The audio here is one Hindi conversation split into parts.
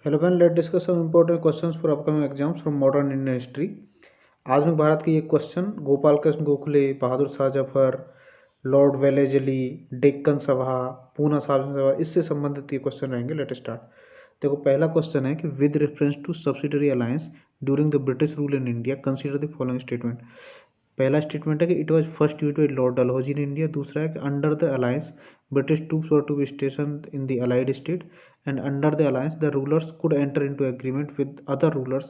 Hello friend, let discuss some important questions for upcoming exams from modern Indian history. आधुनिक भारत के ये question Gopal Krishna Gokhale, Bahadur Shah Zafar, lord Wellesley, Deccan Sabha, Poona Sarvajanik Sabha, इससे संबंधित ये क्वेश्चन रहेंगे। Let start. देखो, पहला क्वेश्चन है कि with reference to subsidiary alliance during the British rule in India consider the following statement. पहला स्टेटमेंट है कि it was first used by lord Dalhousie in India. दूसरा है कि under the alliance British troops were to be station in the allied state and under the alliance the rulers could enter into agreement with other rulers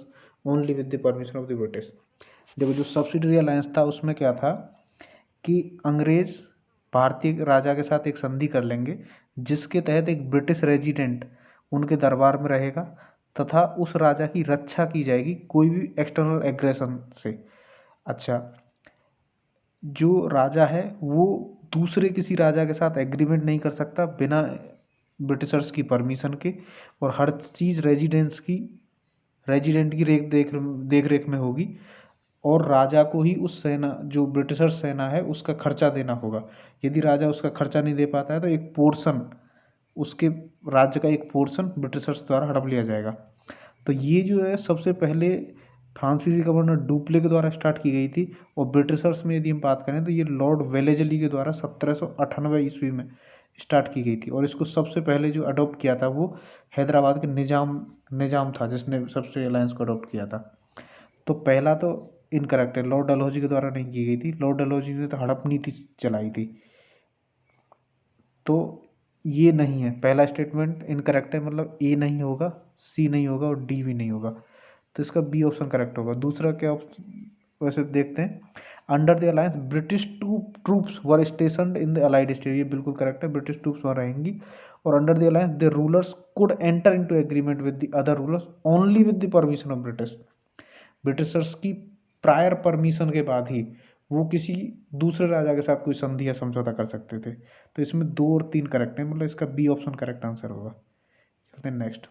only with the permission of the British. देखो, जो सब्सिडरी अलायंस था उसमें क्या था कि अंग्रेज भारतीय राजा के साथ एक संधि कर लेंगे जिसके तहत एक ब्रिटिश रेजिडेंट उनके दरबार में रहेगा तथा उस राजा की रक्षा की जाएगी कोई भी एक्सटर्नल एग्रेशन से। अच्छा, जो राजा है वो दूसरे किसी राजा के साथ एग्रीमेंट नहीं कर सकता बिना ब्रिटिशर्स की परमिशन के, और हर चीज़ रेजिडेंट की देख रेख में होगी, और राजा को ही उस सेना, जो ब्रिटिशर सेना है, उसका खर्चा देना होगा। यदि राजा उसका खर्चा नहीं दे पाता है तो एक पोर्शन, उसके राज्य का एक पोर्शन ब्रिटिशर्स द्वारा हड़प लिया जाएगा। तो ये जो है सबसे पहले फ्रांसीसी गवर्नर डुप्ले के द्वारा स्टार्ट की गई थी, और ब्रिटिशर्स में यदि हम बात करें तो ये लॉर्ड वेलेजली के द्वारा 1798 ईस्वी में स्टार्ट की गई थी। और इसको सबसे पहले जो अडॉप्ट किया था वो हैदराबाद के निजाम था, जिसने सबसे अलायंस को अडॉप्ट किया था। तो पहला तो इनकरेक्ट है, लॉर्ड डलहौजी के द्वारा नहीं की गई थी। लॉर्ड डलहौजी ने तो हड़प नीति चलाई थी, तो ये नहीं है। पहला स्टेटमेंट इनकरेक्ट है, मतलब ए नहीं होगा, सी नहीं होगा और डी भी नहीं होगा, तो इसका बी ऑप्शन करेक्ट होगा। दूसरा क्या ऑप्शन, वैसे देखते हैं। Under the alliance British troops were स्टेशनड in the allied state, ये बिल्कुल करेक्ट है, ब्रिटिश ट्रूप्स वहाँ रहेंगी। और under the alliance the rulers could enter into agreement with the other rulers only with the permission of British. Britishers की प्रायर परमिशन के बाद ही वो किसी दूसरे राजा के साथ कोई संधि या समझौता कर सकते थे। तो इसमें 2 और 3 करेक्ट है, मतलब इसका बी ऑप्शन करेक्ट आंसर होगा। चलते हैं नेक्स्ट।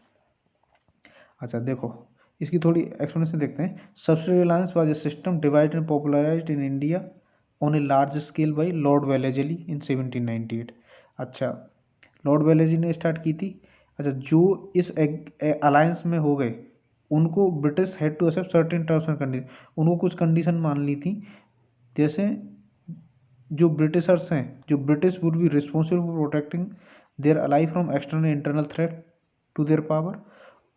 अच्छा देखो, इसकी थोड़ी एक्सप्लेनेशन देखते हैं। Subsidiary alliance was a system divided and popularised in India on a large scale by Lord Wellesley in 1798। अच्छा, लॉर्ड वेलेजली ने स्टार्ट की थी। अच्छा, जो इस अलायंस में हो गए उनको British had to accept certain terms and condition, उनको कुछ कंडीशन मान ली थी। जैसे जो ब्रिटिशर्स हैं, जो British would be responsible for protecting their ally from external internal threat to their power,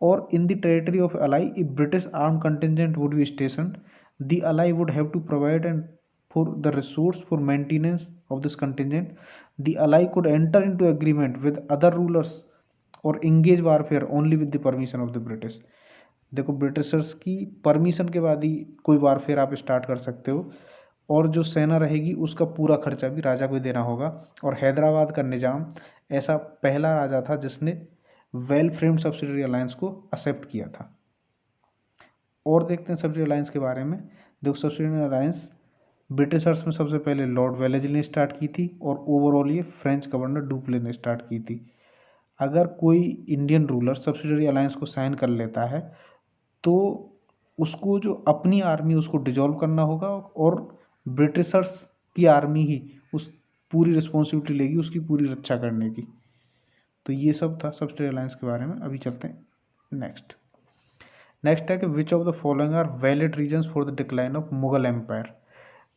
और in the territory of ally if British armed contingent would be stationed, the ally would have to provide and for the resource for maintenance of this contingent. The ally could enter into agreement with other rulers or engage warfare only with the permission of the British. देखो, ब्रिटिशर्स की परमिशन के बाद ही कोई वारफेयर आप स्टार्ट कर सकते हो, और जो सेना रहेगी उसका पूरा खर्चा भी राजा को ही देना होगा। और हैदराबाद का निजाम ऐसा पहला राजा था जिसने वेल फ्रेम्ड सब्सिडरी अलायंस को एक्सेप्ट किया था। और देखते हैं सब्सिडरी अलायंस के बारे में। देखो, सब्सिडरी अलायंस ब्रिटिशर्स में सबसे पहले लॉर्ड वेलेजली ने स्टार्ट की थी, और ओवरऑल ये फ्रेंच गवर्नर डुप्ले ने स्टार्ट की थी। अगर कोई इंडियन रूलर सब्सिडरी अलायंस को साइन कर लेता है तो उसको जो अपनी आर्मी उसको डिजॉल्व करना होगा, और ब्रिटिशर्स की आर्मी ही उस पूरी रिस्पॉन्सिबिलिटी लेगी उसकी पूरी रक्षा करने की। तो ये सब था सब्सिडरी अलायंस के बारे में। अभी चलते हैं नेक्स्ट है कि which of the following are valid reasons for the decline of Mughal empire.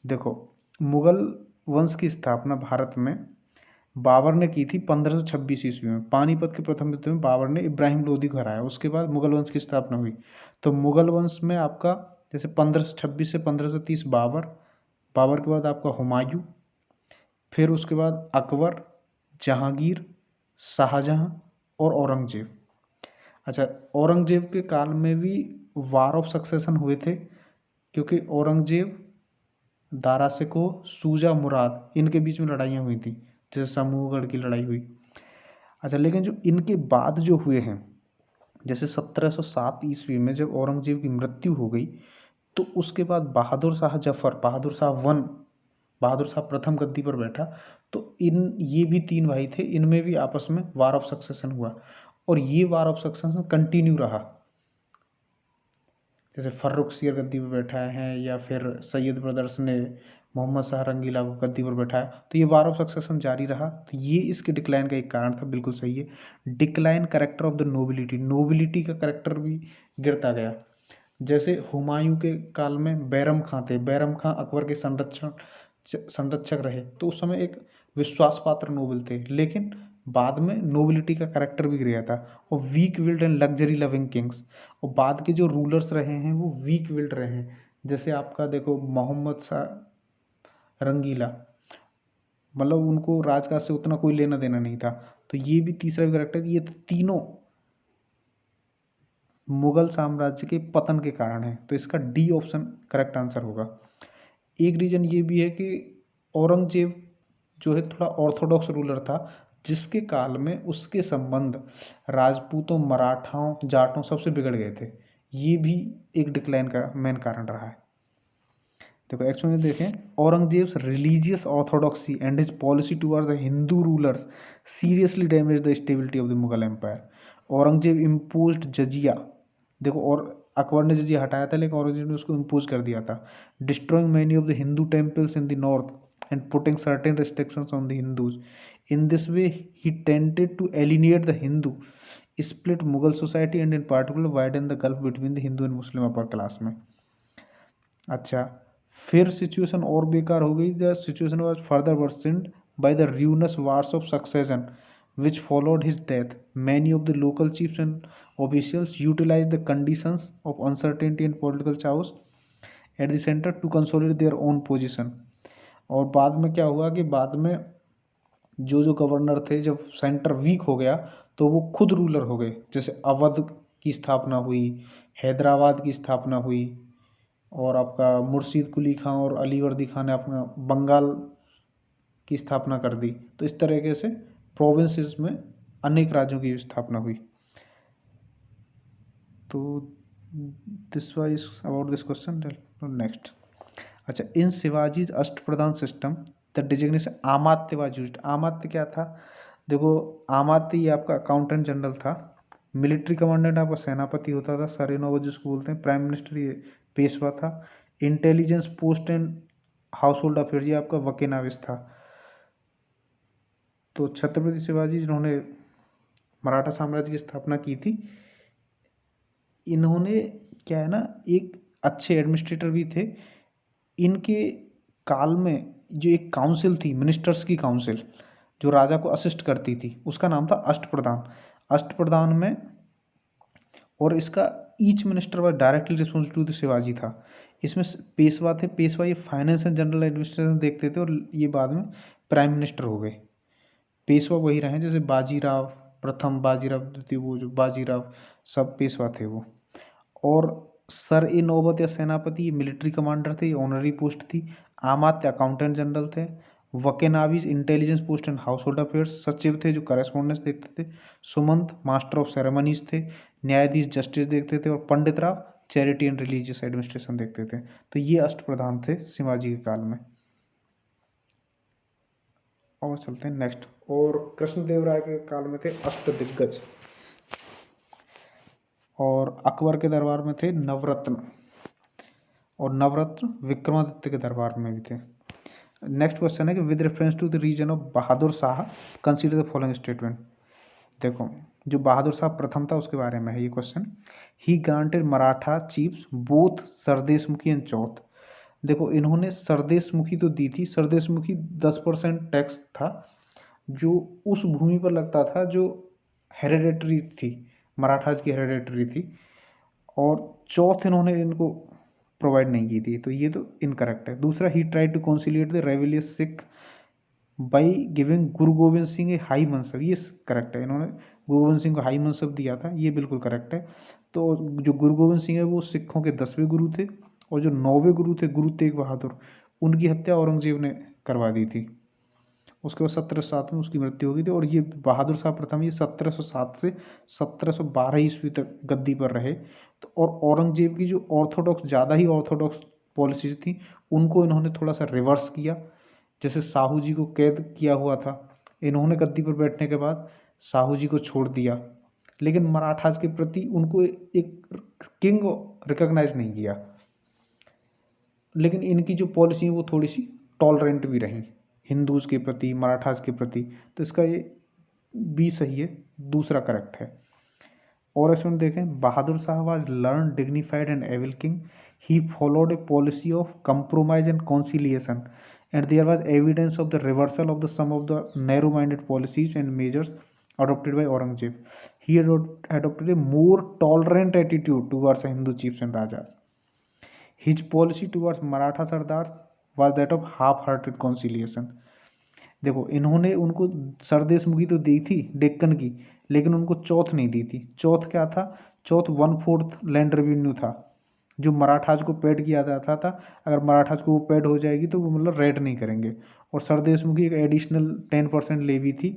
देखो, मुगल वंश की स्थापना भारत में बाबर ने की थी 1526 ईस्वी में। पानीपत के प्रथम युद्ध में बाबर ने इब्राहिम लोदी को हराया, उसके बाद मुगल वंश की स्थापना हुई। तो मुगल वंश में आपका जैसे 1526 से 1530 बाबर के बाद आपका हुमायूं, फिर उसके बाद अकबर, जहांगीर, शाहजहां और औरंगजेब। अच्छा, औरंगजेब के काल में भी वार ऑफ सक्सेशन हुए थे, क्योंकि औरंगजेब, दारा सिकोह, सूजा मुराद, इनके बीच में लड़ाइयाँ हुई थी, जैसे समूहगढ़ की लड़ाई हुई। अच्छा, लेकिन जो इनके बाद जो हुए हैं, जैसे 1707 ईस्वी में जब औरंगजेब की मृत्यु हो गई, तो उसके बाद बहादुर शाह जफर, बहादुर शाह प्रथम गद्दी पर बैठा। तो ये भी 3 भाई थे, इनमें भी आपस में वार ऑफ सक्सेशन हुआ, और ये वार ऑफ सक्सेशन कंटिन्यू रहा। जैसे फर्रुखसियर गद्दी पर बैठा है, या फिर सैयद ब्रदर्स ने मोहम्मद शाह रंगीला को गद्दी पर बैठाया, तो ये वार ऑफ सक्सेशन जारी रहा। तो ये इसके डिक्लाइन का एक कारण था, बिल्कुल सही है। Decline character of the nobility, nobility का करेक्टर भी गिरता गया। जैसे हुमायूं के काल में बैरम खां थे, बैरम खां अकबर के संरक्षक रहे, तो उस समय एक विश्वास पात्र नोबल थे, लेकिन बाद में नोबिलिटी का करेक्टर भी गया था। और weak willed and luxury loving kings, और बाद के जो रूलर्स रहे हैं वो वीक विल्ड रहे हैं। जैसे आपका देखो मोहम्मद शाह रंगीला, मतलब उनको राजकाज से उतना कोई लेना देना नहीं था। तो ये भी तीसरा भी करेक्टर, ये तीनों मुगल साम्राज्य के पतन के कारण है। तो इसका डी ऑप्शन करेक्ट आंसर होगा। एक रीजन ये भी है कि औरंगजेब जो है थोड़ा ऑर्थोडॉक्स रूलर था, जिसके काल में उसके संबंध राजपूतों, मराठाओं, जाटों सबसे बिगड़ गए थे। ये भी एक डिक्लाइन का मेन कारण रहा है। देखो एक्सप्लेनेशन देखें, Aurangzeb's religious orthodoxy and his policy towards the Hindu rulers seriously damage the stability of the Mughal empire. Aurangzeb imposed jizya, देखो, और अकबर ने जजिया हटाया था, लेकिन औरंगजेब ने उसको इम्पोज कर दिया था। Destroying many of the Hindu temples in the north and putting certain restrictions on the Hindus. In this way he tended to alienate the Hindu, split Mughal society and in particular widen the gulf between the Hindu and Muslim upper class में। अच्छा, फिर सिचुएशन और बेकार हो गई। The situation was further worsened by the ruinous wars of succession which followed his death. Many of the local chiefs and officials utilized the conditions of uncertainty and political chaos at the center to consolidate their own position. और बाद में क्या हुआ कि बाद में जो गवर्नर थे, जब सेंटर वीक हो गया तो वो खुद रूलर हो गए। जैसे अवध की स्थापना हुई, हैदराबाद की स्थापना हुई, और आपका मुर्शीद कुली खां और अलीवर्दी खां ने अपना बंगाल की स्थापना कर दी। तो इस तरीके से प्रोविंसेस में अनेक राज्यों की स्थापना हुई। तो this was about this question. Next, अच्छा, in Shivaji Ashtapradhan system the designation Amatya was used. Amatya क्या था? देखो, आमात्य ये आपका अकाउंटेंट जनरल था। मिलिट्री कमांडेंट आपका सेनापति होता था, सरेनोवत जिसको बोलते हैं। प्राइम मिनिस्टर ये पेशवा था। Intelligence post and house hold affair ये आपका वकेनाविस था। तो छत्रपति शिवाजी जिन्होंने मराठा साम्राज्य की स्थापना की थी, इन्होंने क्या है ना, एक अच्छे एडमिनिस्ट्रेटर भी थे। इनके काल में जो एक काउंसिल थी, मिनिस्टर्स की काउंसिल, जो राजा को असिस्ट करती थी, उसका नाम था अष्टप्रधान। अष्टप्रधान में, और इसका each minister was directly responsible to the Shivaji था। इसमें पेशवा थे। पेशवा ये फाइनेंस एंड जनरल एडमिनिस्ट्रेशन देखते थे, और ये बाद में प्राइम मिनिस्टर हो गए। पेशवा वही रहे, जैसे बाजीराव प्रथम, बाजीराव द्वितीय, वो जो बाजीराव, सब पेशवा थे वो। और सर ए नौबत या सेनापति मिलिट्री कमांडर थे, ऑनरी पोस्ट थी। आमात्य अकाउंटेंट जनरल थे। Waqia-navis intelligence post and household affairs, Sachiv थे जो करेस्पॉन्डेंस देखते थे। सुमंत मास्टर ऑफ सेरेमनीज थे। न्यायाधीश जस्टिस देखते थे। और Pandit Rao charity and religious administration देखते थे। तो ये अष्टप्रधान थे शिवाजी के काल में। और चलते हैं नेक्स्ट। और कृष्णदेव राय के काल में थे अष्टदिग्गज, और अकबर के दरबार में थे नवरत्न, और नवरत्न विक्रमादित्य के दरबार में भी थे। नेक्स्ट क्वेश्चन है कि with reference to the reign of Bahadur Shah consider the following statement. देखो, जो बहादुर शाह प्रथम था उसके बारे में है ये question. He granted Maratha chiefs both Sardeshmukhi and Chauth. देखो, इन्होंने सरदेशमुखी तो दी थी। सरदेशमुखी 10% टैक्स था जो उस भूमि पर लगता था जो हेरिडेटरी थी, मराठाज की हेरिडेटरी थी। और चौथ इन्होंने इनको प्रोवाइड नहीं की थी, तो ये तो इनकरेक्ट है। दूसरा, he try to conciliate the rebellious Sikh by giving Guru Gobind Singh a high mansab, ये करेक्ट है। इन्होंने गुरु गोविंद सिंह को हाई मनसब दिया था, ये बिल्कुल करेक्ट है। तो जो गुरु गोविंद सिंह है वो सिखों के 10वें गुरु थे, और जो 9वें गुरु थे गुरु तेग बहादुर, उनकी हत्या औरंगजेब ने करवा दी थी। उसके बाद 1707 में उसकी मृत्यु हो गई थी। और ये बहादुर शाह प्रथम ये 1707 से 1712 ईस्वी तक गद्दी पर रहे। तो और औरंगजेब की जो ऑर्थोडॉक्स, ज़्यादा ही ऑर्थोडॉक्स पॉलिसीज थी, उनको इन्होंने थोड़ा सा रिवर्स किया। जैसे साहू जी को कैद किया हुआ था, इन्होंने गद्दी पर बैठने के बाद साहू जी को छोड़ दिया, लेकिन मराठास के प्रति उनको एक किंग रिकॉग्नाइज नहीं किया। लेकिन इनकी जो पॉलिसी है वो थोड़ी सी टॉलरेंट भी रही हिंदूज के प्रति, मराठास के प्रति। तो इसका ये बी सही है, दूसरा करेक्ट है। और इसमें देखें, Bahadur Shah was learned dignified and evil king, he followed a policy of compromise and conciliation, and there was evidence of the reversal of the some of the narrow minded policies and measures adopted by Aurangzeb. He adopted a more tolerant attitude towards Hindu chiefs and rajas. His policy towards Maratha Sardars was that of half-hearted conciliation. देखो, इन्होंने उनको सरदेशमुखी तो दी थी डेक्कन की, लेकिन उनको चौथ नहीं दी थी। चौथ क्या था? चौथ 1/4 लैंड रेवेन्यू था जो मराठाज को पेड किया जाता था। अगर मराठाज को वो पेड हो जाएगी तो वो मतलब रेड नहीं करेंगे। और सरदेशमुखी एक एडिशनल 10% लेवी थी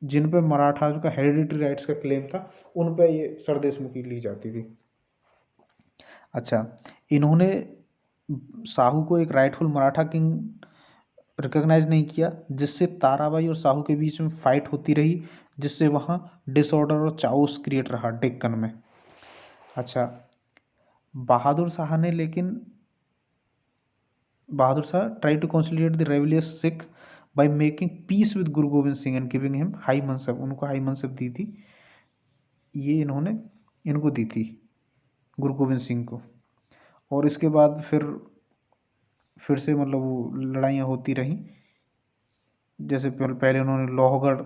जिन पे मराठाज का हेरिडिटरी राइट्स का क्लेम था, उन पे ये सरदेशमुखी ली जाती थी। अच्छा, इन्होंने साहू को एक राइटफुल मराठा किंग रिकॉग्नाइज नहीं किया, जिससे ताराबाई और साहू के बीच में फाइट होती रही, जिससे वहाँ डिसऑर्डर और चाउस क्रिएट रहा डेक्कन में। अच्छा, Bahadur Shah try to consolidate the rebellious Sikh by making peace with Guru Gobind Singh and giving him high mansab. उनको हाई मनसब दी थी, ये इन्होंने इनको दी थी गुरु गोविंद सिंह को। और इसके बाद फिर से मतलब वो लड़ाइयाँ होती रहीं। जैसे पहले उन्होंने लोहगढ़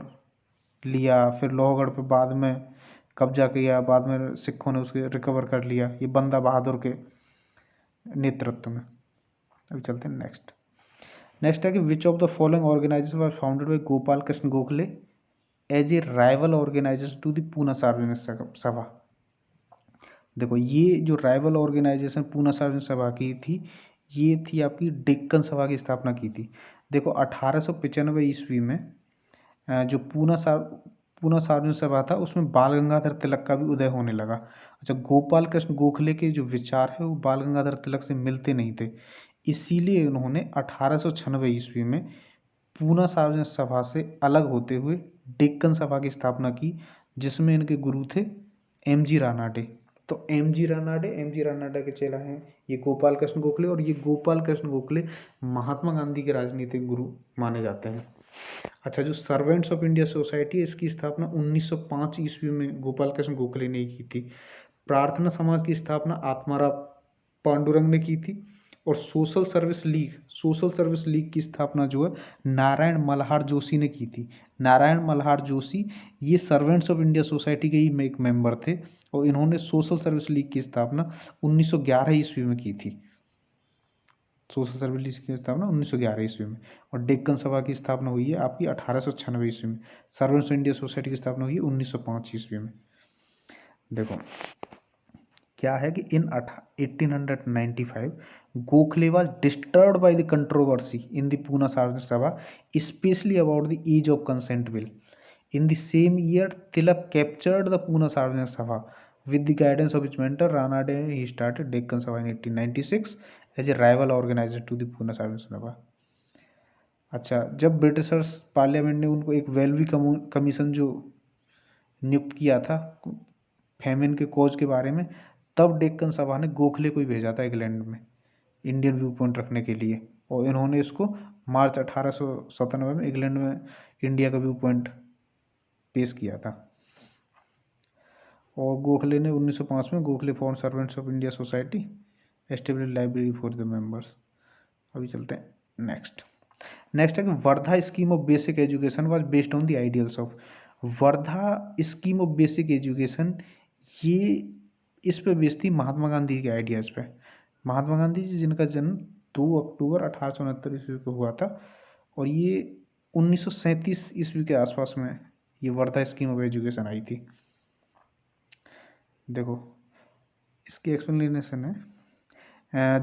लिया, फिर लोहगढ़ पे बाद में कब्जा किया, बाद में सिखों ने उसके रिकवर कर लिया, ये बंदा बहादुर के नेतृत्व में। अभी चलते हैं नेक्स्ट है कि which of the following organisation was founded by Gopal Krishna Gokhale as a rival organisation to the Poona Sarvajanik Sabha. देखो, ये जो राइवल ऑर्गेनाइजेशन पूना सार्वजनिक सभा की थी, ये थी आपकी डेक्कन सभा की स्थापना की थी। देखो, 1895 ईस्वी में जो पूना सार्वजनिक सभा था, उसमें बाल गंगाधर तिलक का भी उदय होने लगा। अच्छा, गोपाल कृष्ण गोखले के जो विचार है वो बाल गंगाधर तिलक से मिलते नहीं थे, इसीलिए उन्होंने 1896 ईस्वी में पूना सार्वजनिक सभा से अलग होते हुए डेक्कन सभा की स्थापना की, जिसमें इनके गुरु थे एम.जी. रानाडे। तो एम.जी. रानाडे के चेला हैं ये गोपाल कृष्ण गोखले, और ये गोपाल कृष्ण गोखले महात्मा गांधी के राजनीतिक गुरु माने जाते हैं। अच्छा, जो सर्वेंट्स ऑफ इंडिया सोसाइटी है, इसकी स्थापना 1905 ईस्वी में गोपाल कृष्ण गोखले ने की थी। प्रार्थना समाज की स्थापना आत्माराम पांडुरंग ने की थी। और सोशल सर्विस लीग की स्थापना जो है नारायण मल्हार जोशी ने की थी। नारायण मल्हार जोशी ये सर्वेंट्स ऑफ इंडिया सोसाइटी के ही एक मेंबर थे, और इन्होंने सोशल सर्विस लीग की स्थापना 1911 ईस्वी में की थी। सोशल सर्विस लीग की स्थापना 1911 ईस्वी में। और डेक्कन सभा की स्थापना हुई है आपकी 1896 ईस्वी में। सर्वेंट्स ऑफ इंडिया सोसाइटी की स्थापना हुई है 1905 ईस्वी में। देखो क्या है कि इन 1895 Gokhale was disturbed by the controversy in the Pune Sarvajnik Sabha, especially about the age of consent bill. In the same year, Tilak captured the Pune Sarvajnik Sabha. With the guidance of his mentor Ranade, he started Deccan Sabha in 1896 as a rival organizer to the Pune Sarvajnik Sabha. अच्छा, जब ब्रिटिशर्स पार्लियामेंट ने उनको एक वेलवी कमीशन जो नियुक्त किया था फेमिन के कॉज के बारे में, तब डेक्कन सभा ने गोखले को ही भेजा था इंग्लैंड में इंडियन व्यू पॉइंट रखने के लिए, और इन्होंने इसको मार्च 1897 में इंग्लैंड में इंडिया का व्यू पॉइंट पेश किया था। और गोखले ने 1905 में Gokhale form servants of India society, establish library for the members. अभी चलते हैं नेक्स्ट है कि Wardha scheme of basic education was based on the ideals of. Wardha scheme of basic education ये इस पे बेस्ड थी महात्मा गांधी के आइडियाज़ पे। महात्मा गांधी जी जिनका जन्म 2 अक्टूबर 1869 ईस्वी को हुआ था, और ये 1937 ईस्वी के आसपास में ये वर्धा स्कीम ऑफ एजुकेशन आई थी। देखो इसकी एक्सप्लेनेशन है,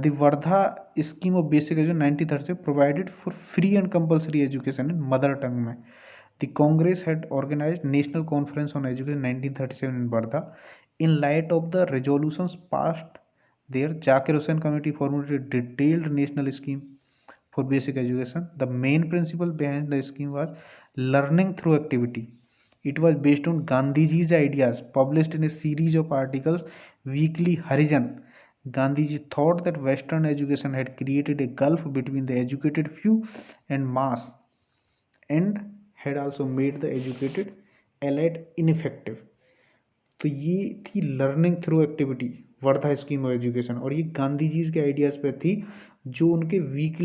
the Wardha scheme of basic education 1930 से provided for free and compulsory education in mother tongue में। The Congress had organised national conference on education 1937 in Wardha. In light of the resolutions passed there, Zakir Hussain Committee formulated a detailed national scheme for basic education. The main principle behind the scheme was learning through activity. It was based on Gandhiji's ideas published in a series of articles weekly Harijan. Gandhiji thought that Western education had created a gulf between the educated few and mass, and had also made the educated elite ineffective. तो ये थी learning through activity, Wardha scheme of education, और ये गांधी जी के आइडियाज़ पे थी जो उनके वीकली